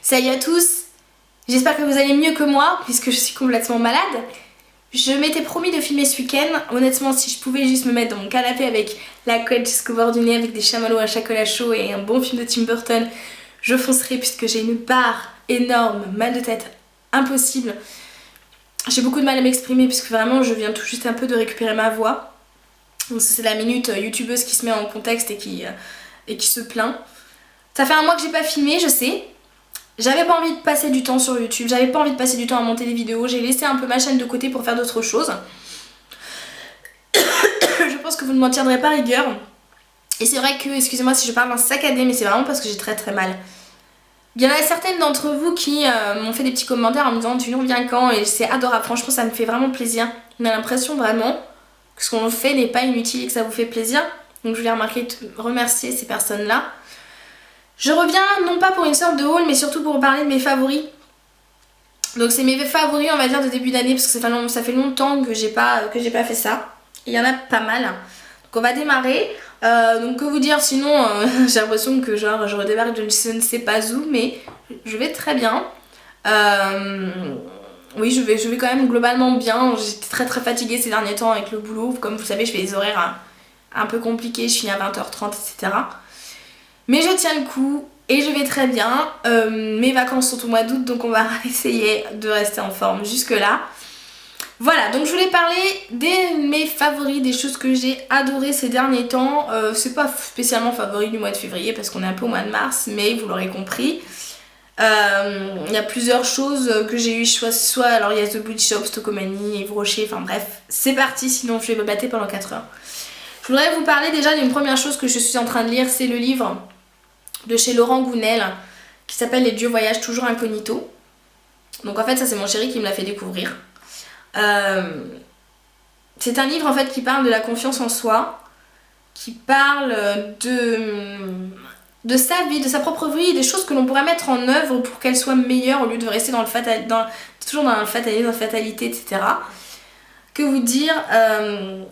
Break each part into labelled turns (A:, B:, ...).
A: Salut à tous, j'espère que vous allez mieux que moi puisque je suis complètement malade. Je m'étais promis de filmer ce week-end. Honnêtement, si je pouvais juste me mettre dans mon canapé avec la couette jusqu'au bord du nez, avec des chamallows à chocolat chaud et un bon film de Tim Burton, je foncerais puisque j'ai une barre énorme, mal de tête impossible. J'ai beaucoup de mal à m'exprimer puisque vraiment je viens tout juste un peu de récupérer ma voix. Donc c'est la minute youtubeuse qui se met en contexte et qui se plaint. Ça fait un mois que j'ai pas filmé, je sais. J'avais pas envie de passer du temps sur YouTube, j'avais pas envie de passer du temps à monter des vidéos, j'ai laissé un peu ma chaîne de côté pour faire d'autres choses. Je pense que vous ne m'en tiendrez pas rigueur. Et c'est vrai que, excusez-moi si je parle d'un saccadé, mais c'est vraiment parce que j'ai très très mal. Il y en a certaines d'entre vous qui m'ont fait des petits commentaires en me disant tu nous reviens quand, et c'est adorable, franchement ça me fait vraiment plaisir. On a l'impression vraiment que ce qu'on fait n'est pas inutile et que ça vous fait plaisir. Donc je voulais remercier ces personnes-là. Je reviens non pas pour une sorte de haul mais surtout pour parler de mes favoris. Donc c'est mes favoris on va dire de début d'année parce que ça fait longtemps que j'ai pas fait ça. Il y en a pas mal. Donc on va démarrer. Donc que vous dire sinon j'ai l'impression que genre je redémarre de je ne sais pas où mais je vais très bien. Oui je vais quand même globalement bien. J'étais très très fatiguée ces derniers temps avec le boulot. Comme vous savez je fais des horaires un peu compliqués. Je finis à 20h30 etc. Mais je tiens le coup et je vais très bien. Mes vacances sont au mois d'août donc on va essayer de rester en forme jusque là. Voilà, donc je voulais parler de mes favoris, des choses que j'ai adorées ces derniers temps. C'est pas spécialement favori du mois de février parce qu'on est un peu au mois de mars, mais vous l'aurez compris. Il y a plusieurs choses que j'ai eu soit alors il y a The Body Shop, Stocomanie, Yves Rocher, enfin bref, c'est parti sinon je vais me battre pendant 4 heures. Je voudrais vous parler déjà d'une première chose que je suis en train de lire, c'est le livre de chez Laurent Gounel qui s'appelle Les dieux voyagent toujours incognito. Donc en fait ça c'est mon chéri qui me l'a fait découvrir. C'est un livre en fait qui parle de la confiance en soi, qui parle de sa vie, de sa propre vie, des choses que l'on pourrait mettre en œuvre pour qu'elle soit meilleure au lieu de rester toujours dans la fatalité, etc. Que vous dire,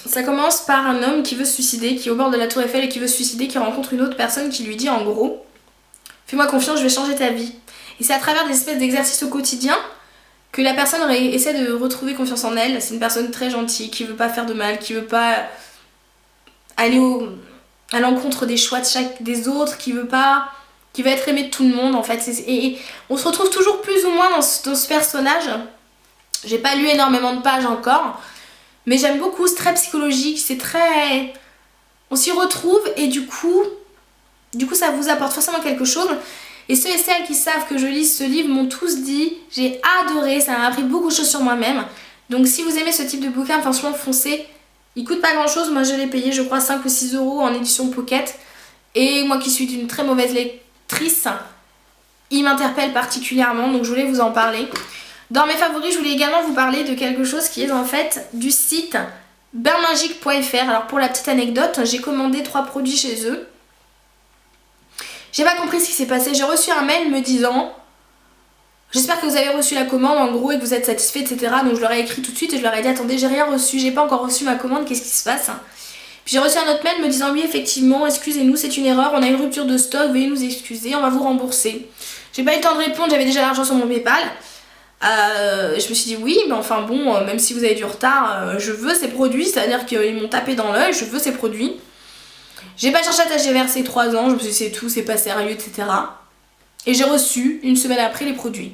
A: ça commence par un homme qui veut se suicider, qui est au bord de la tour Eiffel et qui veut se suicider, qui rencontre une autre personne qui lui dit en gros « Fais-moi confiance, je vais changer ta vie ». Et c'est à travers des espèces d'exercices au quotidien que la personne essaie de retrouver confiance en elle. C'est une personne très gentille, qui veut pas faire de mal, qui veut pas aller à l'encontre des choix des autres, qui veut être aimé de tout le monde en fait. Et on se retrouve toujours plus ou moins dans ce personnage. J'ai pas lu énormément de pages encore, mais j'aime beaucoup, c'est très psychologique, c'est très... On s'y retrouve et du coup ça vous apporte forcément quelque chose. Et ceux et celles qui savent que je lis ce livre m'ont tous dit, j'ai adoré, ça m'a appris beaucoup de choses sur moi-même. Donc si vous aimez ce type de bouquin, franchement foncez. Il coûte pas grand chose, moi je l'ai payé je crois 5 ou 6 euros en édition pocket. Et moi qui suis une très mauvaise lectrice, il m'interpelle particulièrement, donc je voulais vous en parler. Dans mes favoris, je voulais également vous parler de quelque chose qui est en fait du site bainmagique.fr. Alors pour la petite anecdote, j'ai commandé 3 produits chez eux. J'ai pas compris ce qui s'est passé. J'ai reçu un mail me disant j'espère que vous avez reçu la commande en gros et que vous êtes satisfait, etc. Donc je leur ai écrit tout de suite et je leur ai dit attendez, j'ai rien reçu, j'ai pas encore reçu ma commande, qu'est-ce qui se passe? Puis j'ai reçu un autre mail me disant oui effectivement, excusez-nous, c'est une erreur, on a une rupture de stock, veuillez nous excuser, on va vous rembourser. J'ai pas eu le temps de répondre, j'avais déjà l'argent sur mon PayPal. Je me suis dit oui, mais enfin bon, même si vous avez du retard, je veux ces produits, c'est-à-dire qu'ils m'ont tapé dans l'œil, je veux ces produits. J'ai pas cherché à tergiverser 3 ans, je me suis dit c'est tout, c'est pas sérieux, etc. Et j'ai reçu une semaine après les produits.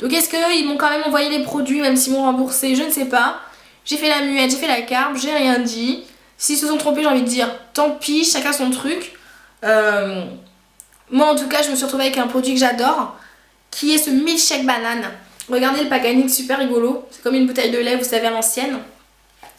A: Donc est-ce qu'ils m'ont quand même envoyé les produits, même s'ils m'ont remboursé, je ne sais pas. J'ai fait la muette, j'ai fait la carpe, j'ai rien dit. S'ils se sont trompés, j'ai envie de dire tant pis, chacun son truc. Moi en tout cas, je me suis retrouvée avec un produit que j'adore, qui est ce milkshake banane. Regardez le packaging, super rigolo. C'est comme une bouteille de lait, vous savez, à l'ancienne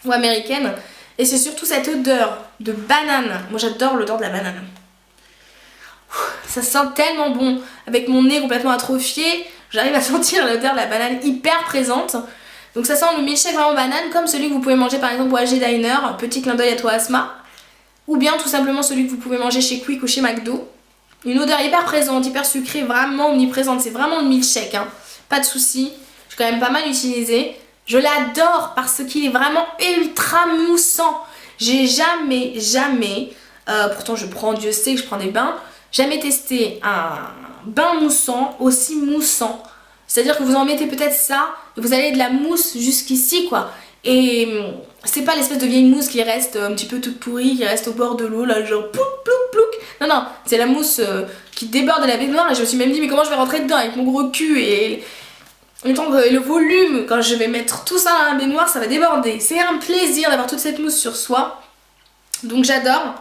A: ou américaine. Et c'est surtout cette odeur de banane. Moi j'adore l'odeur de la banane. Ça sent tellement bon. Avec mon nez complètement atrophié, j'arrive à sentir l'odeur de la banane hyper présente. Donc ça sent le milkshake vraiment banane, comme celui que vous pouvez manger par exemple au AG Diner, petit clin d'œil à toi Asma. Ou bien tout simplement celui que vous pouvez manger chez Quick ou chez McDo. Une odeur hyper présente, hyper sucrée, vraiment omniprésente. C'est vraiment le milkshake, hein. Pas de soucis. J'ai quand même pas mal utilisé. Je l'adore parce qu'il est vraiment ultra moussant. J'ai jamais, pourtant je prends, Dieu sait que je prends des bains, jamais testé un bain moussant aussi moussant. C'est-à-dire que vous en mettez peut-être ça, et vous avez de la mousse jusqu'ici quoi. Et c'est pas l'espèce de vieille mousse qui reste un petit peu toute pourrie, qui reste au bord de l'eau, là genre plouc plouc plouc. Non, non, c'est la mousse qui déborde de la baignoire et je me suis même dit mais comment je vais rentrer dedans avec mon gros cul et le volume, quand je vais mettre tout ça dans la baignoire, ça va déborder. C'est un plaisir d'avoir toute cette mousse sur soi. Donc j'adore.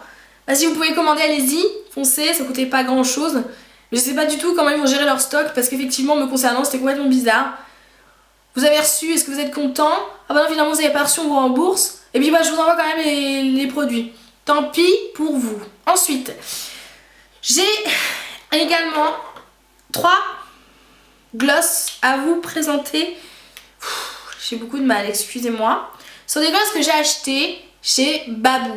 A: Bah, si vous pouvez commander, allez-y, foncez, ça coûtait pas grand chose. Mais je sais pas du tout comment ils vont gérer leur stock parce qu'effectivement, me concernant, c'était complètement bizarre. Vous avez reçu, est-ce que vous êtes content? Ah bah non, finalement, vous avez pas reçu, on vous rembourse. Et puis bah, je vous envoie quand même les produits. Tant pis pour vous. Ensuite, j'ai également 3 gloss à vous présenter. J'ai beaucoup de mal, excusez-moi. Ce sont des glosses que j'ai achetés chez Babou.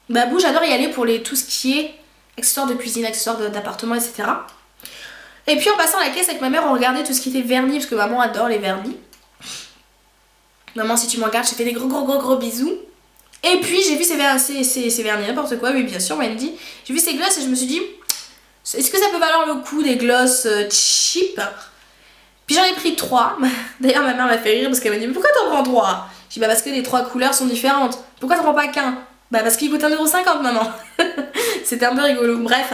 A: Babou, j'adore y aller pour tout ce qui est accessoires de cuisine, accessoires d'appartement, etc. Et puis en passant à la caisse avec ma mère, on regardait tout ce qui était vernis, parce que maman adore les vernis. Maman, si tu me regardes, je te fais des gros bisous. Et puis j'ai vu ces vernis, n'importe quoi, oui bien sûr, Wendy. J'ai vu ces glosses et je me suis dit, est-ce que ça peut valoir le coup des glosses cheap? Puis j'en ai pris 3. D'ailleurs ma mère m'a fait rire parce qu'elle m'a dit mais pourquoi t'en prends 3? J'ai dit bah parce que les 3 couleurs sont différentes. Pourquoi t'en prends pas qu'un? Bah parce qu'il coûte 1,50€ maman. C'était un peu rigolo. Bref,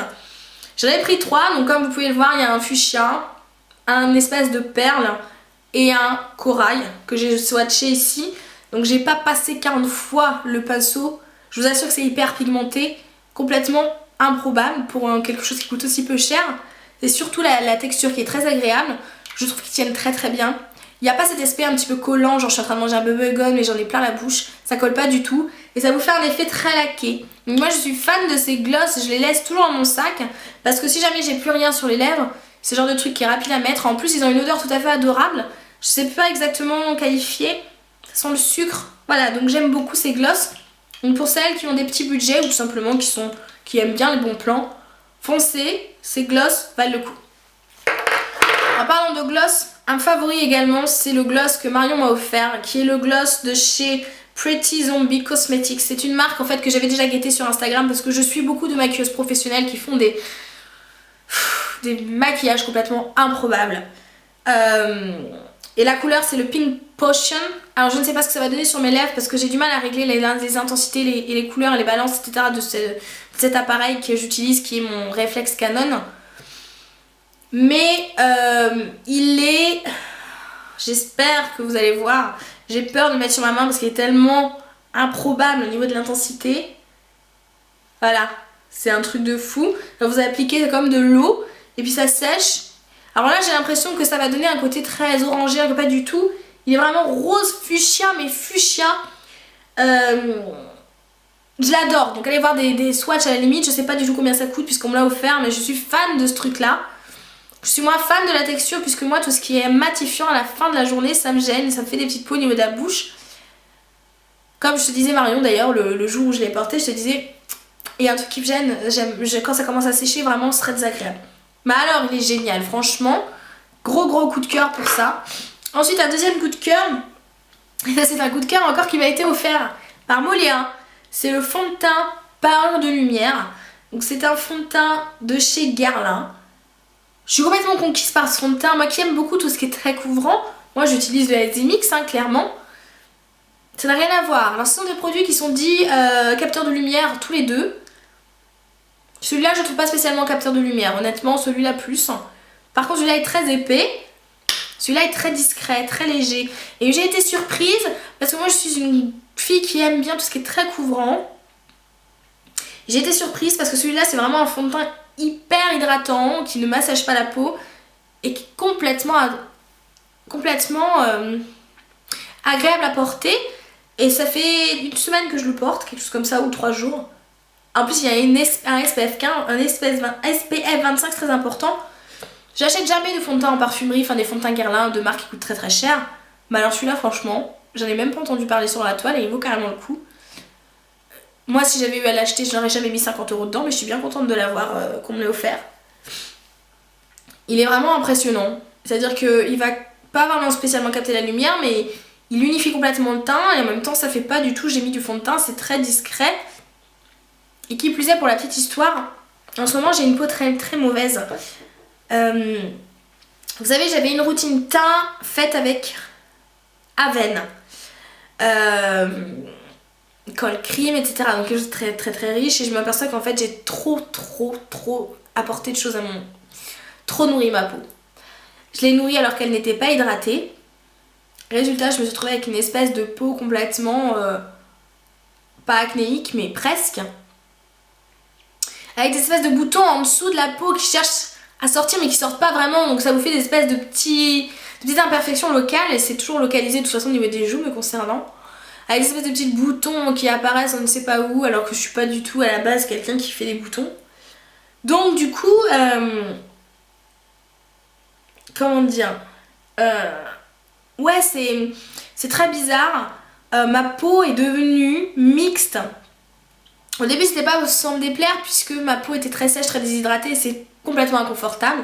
A: j'en ai pris 3. Donc comme vous pouvez le voir, il y a un fuchsia, un espèce de perle et un corail que j'ai swatché ici. Donc j'ai pas passé 40 fois le pinceau. Je vous assure que c'est hyper pigmenté, complètement improbable pour quelque chose qui coûte aussi peu cher. C'est surtout la texture qui est très agréable. Je trouve qu'ils tiennent très bien. Il n'y a pas cet aspect un petit peu collant, genre je suis en train de manger un bubblegum mais j'en ai plein la bouche. Ça colle pas du tout et ça vous fait un effet très laqué. Donc moi je suis fan de ces glosses, je les laisse toujours dans mon sac parce que si jamais j'ai plus rien sur les lèvres, c'est le genre de truc qui est rapide à mettre. En plus ils ont une odeur tout à fait adorable. Je sais pas exactement qualifier. Ça sent le sucre. Voilà, donc j'aime beaucoup ces glosses. Donc pour celles qui ont des petits budgets ou tout simplement qui aiment bien les bons plans, foncez, ces glosses valent le coup. En parlant de gloss, un favori également, c'est le gloss que Marion m'a offert, qui est le gloss de chez Pretty Zombie Cosmetics. C'est une marque en fait que j'avais déjà guettée sur Instagram parce que je suis beaucoup de maquilleuses professionnelles qui font des maquillages complètement improbables. Et la couleur c'est le Pink Potion. Alors je ne sais pas ce que ça va donner sur mes lèvres parce que j'ai du mal à régler les intensités et les couleurs et les balances etc. de cet appareil que j'utilise qui est mon réflexe Canon. Mais il est... J'espère que vous allez voir. J'ai peur de le mettre sur ma main parce qu'il est tellement improbable au niveau de l'intensité. Voilà, c'est un truc de fou. Là, vous appliquez comme de l'eau et puis ça sèche. Alors là j'ai l'impression que ça va donner un côté très orangé, que pas du tout. Il est vraiment rose fuchsia, mais fuchsia. Je l'adore. Donc allez voir des swatchs à la limite. Je sais pas du tout combien ça coûte puisqu'on me l'a offert, mais je suis fan de ce truc là. Je suis moins fan de la texture puisque moi tout ce qui est matifiant à la fin de la journée ça me gêne, ça me fait des petites peaux au niveau de la bouche. Comme je te disais Marion d'ailleurs le jour où je l'ai porté, je te disais il y a un truc qui me gêne, quand ça commence à sécher vraiment ce serait désagréable. Mais alors il est génial franchement, gros coup de cœur pour ça. Ensuite un deuxième coup de cœur, et ça c'est un coup de cœur encore qui m'a été offert par Moléa. C'est le fond de teint Parlons de lumière. Donc c'est un fond de teint de chez Guerlain. Je suis complètement conquise par ce fond de teint. Moi qui aime beaucoup tout ce qui est très couvrant, moi j'utilise le SD Mix clairement. Ça n'a rien à voir. Alors ce sont des produits qui sont dits capteurs de lumière tous les deux. Celui-là je ne trouve pas spécialement capteur de lumière, honnêtement celui-là plus. Par contre celui-là est très épais. Celui-là est très discret, très léger. Et j'ai été surprise parce que moi je suis une fille qui aime bien tout ce qui est très couvrant. J'ai été surprise parce que celui-là c'est vraiment un fond de teint hyper hydratant, qui ne massage pas la peau et qui est complètement agréable à porter. Et ça fait une semaine que je le porte, quelque chose comme ça, ou 3 jours. En plus il y a un SPF 15, un SPF 25 très important. J'achète jamais de fond de teint en parfumerie, enfin des fonds de teint Guerlain de marque qui coûtent très cher. Mais alors celui-là franchement, j'en ai même pas entendu parler sur la toile et il vaut carrément le coup. Moi si j'avais eu à l'acheter je n'aurais jamais mis 50€ dedans, mais je suis bien contente de l'avoir qu'on me l'ait offert. Il est vraiment impressionnant, c'est à dire qu'il va pas vraiment spécialement capter la lumière mais il unifie complètement le teint et en même temps ça fait pas du tout j'ai mis du fond de teint, c'est très discret. Et qui plus est pour la petite histoire, En ce moment j'ai une peau très très mauvaise. Vous savez, j'avais une routine teint faite avec Aven, col cream, etc. Donc quelque chose de très très très riche, et je m'aperçois qu'en fait j'ai trop apporté de choses à mon... Trop nourri ma peau. Je l'ai nourrie alors qu'elle n'était pas hydratée. Résultat, je me suis retrouvée avec une espèce de peau complètement... pas acnéique, mais presque. Avec des espèces de boutons en dessous de la peau qui cherchent à sortir mais qui sortent pas vraiment. Donc ça vous fait des espèces de petites imperfections locales. Et c'est toujours localisé de toute façon au niveau des joues me concernant. Avec des espèces de petits boutons qui apparaissent on ne sait pas où, alors que je suis pas du tout à la base quelqu'un qui fait des boutons. Donc du coup... comment dire, ouais, c'est très bizarre. Ma peau est devenue mixte. Au début c'était pas sans me déplaire puisque ma peau était très sèche, très déshydratée, et c'est complètement inconfortable.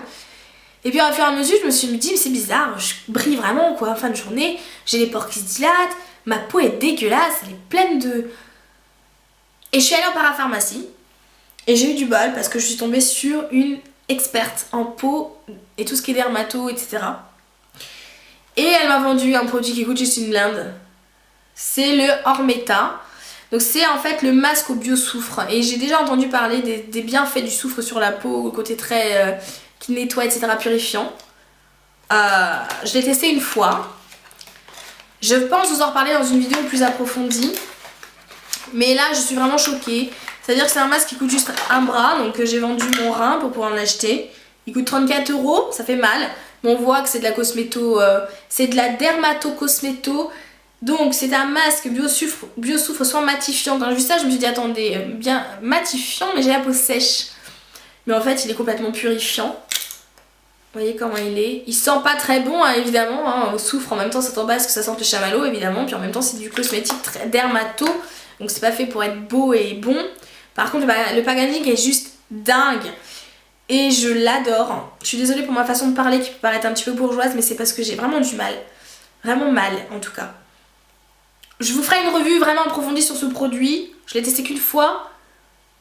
A: Et puis au fur et à mesure je me suis dit c'est bizarre, je brille vraiment quoi en fin de journée, j'ai les pores qui se dilatent, ma peau est dégueulasse, elle est pleine de... Et je suis allée en parapharmacie et j'ai eu du bol parce que je suis tombée sur une experte en peau et tout ce qui est dermato, etc. Et elle m'a vendu un produit qui coûte juste une blinde. C'est le Ormeta. Donc c'est en fait le masque au biosoufre. Et j'ai déjà entendu parler des bienfaits du soufre sur la peau, le côté très qui nettoie, etc. purifiant. Je l'ai testé une fois. Je pense vous en reparler dans une vidéo plus approfondie. Mais là je suis vraiment choquée. C'est-à-dire que c'est un masque qui coûte juste un bras, donc j'ai vendu mon rein pour pouvoir en acheter. Il coûte 34 €, ça fait mal. Mais on voit que c'est de la cosméto, c'est de la dermato-cosméto. Donc c'est un masque biosoufre soin matifiant. Quand j'ai vu ça, je me suis dit attendez, bien matifiant, mais j'ai la peau sèche. Mais en fait, il est complètement purifiant. Vous voyez comment il est. Il sent pas très bon, hein, évidemment, hein, au soufre. En même temps, ça tombe parce que ça sent le chamallow, évidemment. Puis en même temps, c'est du cosmétique très dermato. Donc c'est pas fait pour être beau et bon. Par contre, le packaging est juste dingue. Et je l'adore. Je suis désolée pour ma façon de parler qui peut paraître un petit peu bourgeoise, mais c'est parce que j'ai vraiment du mal. Vraiment mal, en tout cas. Je vous ferai une revue vraiment approfondie sur ce produit. Je l'ai testé qu'une fois.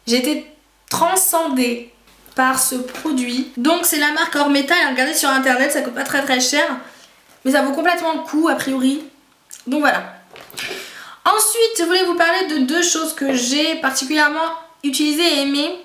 A: J'ai été transcendée par ce produit. Donc c'est la marque Ormeta. Et regardez sur internet, ça coûte pas très très cher. Mais ça vaut complètement le coup, a priori. Donc voilà. Ensuite, je voulais vous parler de deux choses que j'ai particulièrement utilisées et aimées.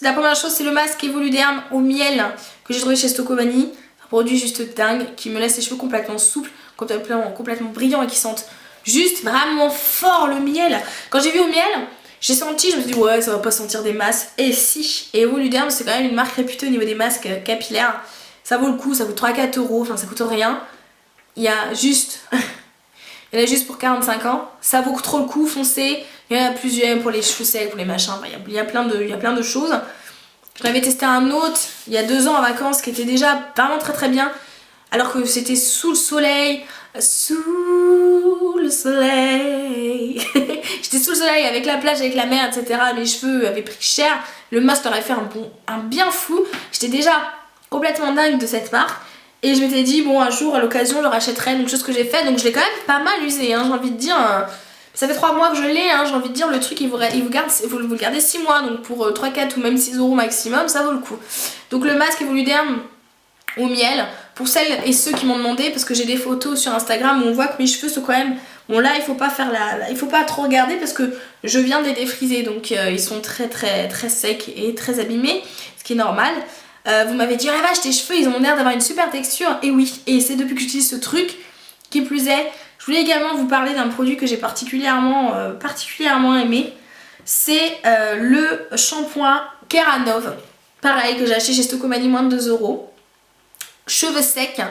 A: La première chose, c'est le masque Evoluderm au miel que j'ai trouvé chez Stocomanie. Un produit juste dingue qui me laisse les cheveux complètement souples, complètement brillants et qui sentent juste vraiment fort le miel. Quand j'ai vu au miel, j'ai senti, je me suis dit ouais, ça va pas sentir des masses. Et si, et Evoluderm, c'est quand même une marque réputée au niveau des masques capillaires. Ça vaut le coup, ça coûte 3-4 €, enfin ça coûte rien. Il y a juste... Il y en a juste pour 45 ans, ça vaut trop le coup, foncez. Il y en a plusieurs pour les cheveux secs, pour les machins, enfin, il y a plein de choses. J'en avais testé un autre il y a 2 ans en vacances qui était déjà vraiment très très bien. Alors que c'était sous le soleil. Sous le soleil. J'étais sous le soleil avec la plage, avec la mer, etc. Mes cheveux avaient pris cher. Le masque leur avait fait un bien fou. J'étais déjà complètement dingue de cette marque. Et je m'étais dit, bon, un jour, à l'occasion, je leur achèterai une chose que j'ai fait. Donc je l'ai quand même pas mal usé, hein, j'ai envie de dire. Ça fait 3 mois que je l'ai, hein, j'ai envie de dire, le truc, vous le gardez 6 mois. Donc pour 3, 4 ou même 6 € maximum, ça vaut le coup. Donc le masque Evoluderm au miel, pour celles et ceux qui m'ont demandé, parce que j'ai des photos sur Instagram où on voit que mes cheveux sont quand même... Bon là, il faut pas faire il faut pas trop regarder parce que je viens de les défriser. Donc ils sont très très très secs et très abîmés, ce qui est normal. Vous m'avez dit, oh la vache, tes cheveux, ils ont l'air d'avoir une super texture. Et oui, et c'est depuis que j'utilise ce truc. Qui plus est, je voulais également vous parler d'un produit que j'ai particulièrement aimé. C'est le shampoing Keranov. Pareil, que j'ai acheté chez Stocomanie, moins de 2 €. Cheveux secs.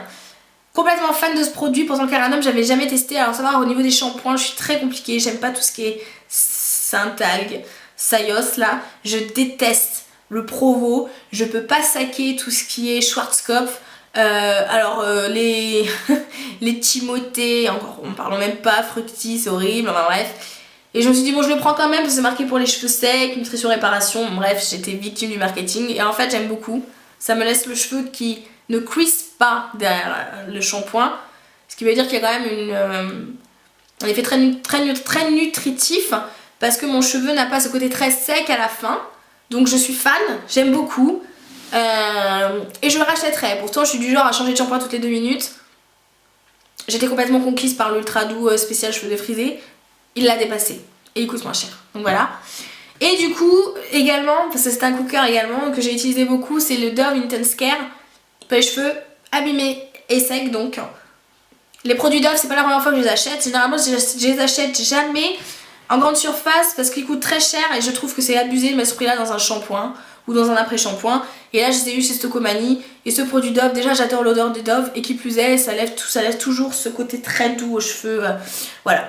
A: Complètement fan de ce produit. Pourtant, le Keranov, j'avais jamais testé. Alors, savoir au niveau des shampoings, je suis très compliquée. J'aime pas tout ce qui est Syntalg, Sayos là. Je déteste le Provo, je peux pas saquer tout ce qui est Schwarzkopf, les les Timothée, encore on parle même pas, Fructis, c'est horrible, enfin bref. Et je me suis dit bon, je le prends quand même parce que c'est marqué pour les cheveux secs, nutrition réparation, bref, j'étais victime du marketing et en fait j'aime beaucoup. Ça me laisse le cheveu qui ne crispe pas derrière le shampoing, ce qui veut dire qu'il y a quand même un effet très nutritif parce que mon cheveu n'a pas ce côté très sec à la fin. Donc je suis fan, j'aime beaucoup. Et je le rachèterai. Pourtant je suis du genre à changer de shampoing toutes les 2 minutes. J'étais complètement conquise par l'ultra doux spécial cheveux défrisés. Il l'a dépassé et il coûte moins cher. Donc voilà. Et du coup également, parce que c'est un coup de cœur également que j'ai utilisé beaucoup, c'est le Dove Intense Care pour les cheveux abîmés et secs. Donc les produits Dove, c'est pas la première fois que je les achète. Généralement je les achète jamais en grande surface parce qu'ils coûtent très cher et je trouve que c'est abusé de mettre ce prix là dans un shampoing ou dans un après-shampoing. Et là je les ai eu chez Stocomanie et ce produit Dove, déjà j'adore l'odeur de Dove et qui plus est, ça lève toujours ce côté très doux aux cheveux. Voilà.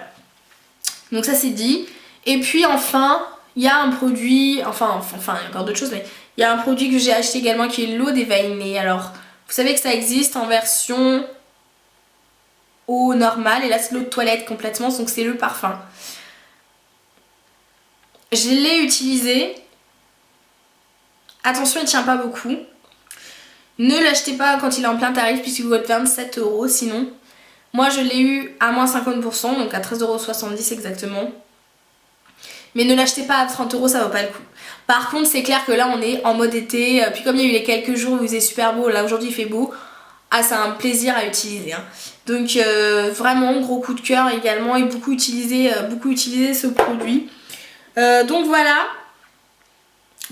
A: Donc ça c'est dit. Et puis enfin, il y a un produit, enfin il y a encore d'autres choses, mais il y a un produit que j'ai acheté également qui est l'eau déveinée. Alors vous savez que ça existe en version eau normale et là c'est l'eau de toilette complètement, donc c'est le parfum. Je l'ai utilisé. Attention, il tient pas beaucoup. Ne l'achetez pas quand il est en plein tarif puisqu'il coûte 27 €. Sinon, moi je l'ai eu à moins 50%, donc à 13,70 € exactement. Mais ne l'achetez pas à 30 €, ça vaut pas le coup. Par contre, c'est clair que là on est en mode été. Puis comme il y a eu les quelques jours où il faisait super beau, là aujourd'hui il fait beau. Ah, c'est un plaisir à utiliser. Hein. Donc vraiment gros coup de cœur également et beaucoup utilisé ce produit. Donc voilà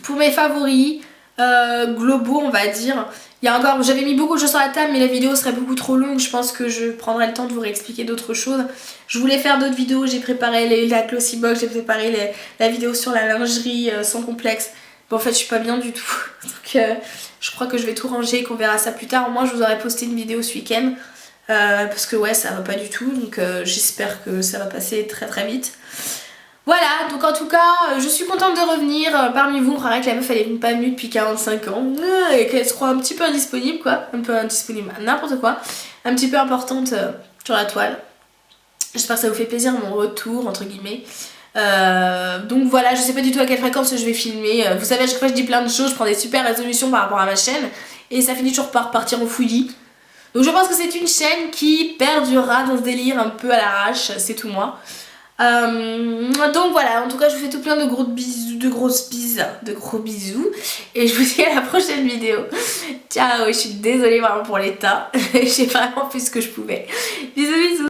A: pour mes favoris globaux on va dire. Il y a encore, j'avais mis beaucoup de choses sur la table mais la vidéo serait beaucoup trop longue. Je pense que je prendrai le temps de vous réexpliquer d'autres choses. Je voulais faire d'autres vidéos, j'ai préparé la glossy box, j'ai préparé la vidéo sur la lingerie sans complexe. Bon en fait je suis pas bien du tout. Donc je crois que je vais tout ranger et qu'on verra ça plus tard. Au moins je vous aurai posté une vidéo ce week-end. Parce que ouais ça va pas du tout. Donc j'espère que ça va passer très très vite. Voilà, donc en tout cas, je suis contente de revenir parmi vous. On croirait que la meuf elle est pas venue depuis 45 ans et qu'elle se croit un petit peu indisponible quoi. Un peu indisponible, n'importe quoi. Un petit peu importante sur la toile. J'espère que ça vous fait plaisir mon retour entre guillemets. Donc voilà, je sais pas du tout à quelle fréquence je vais filmer. Vous savez, à chaque fois je dis plein de choses, je prends des super résolutions par rapport à ma chaîne et ça finit toujours par partir au fouillis. Donc je pense que c'est une chaîne qui perdurera dans ce délire un peu à l'arrache, c'est tout moi. Donc voilà, en tout cas je vous fais tout plein de gros bisous, de gros bisous et je vous dis à la prochaine vidéo. Ciao, je suis désolée vraiment pour l'état, j'ai vraiment fait ce que je pouvais. Bisous bisous.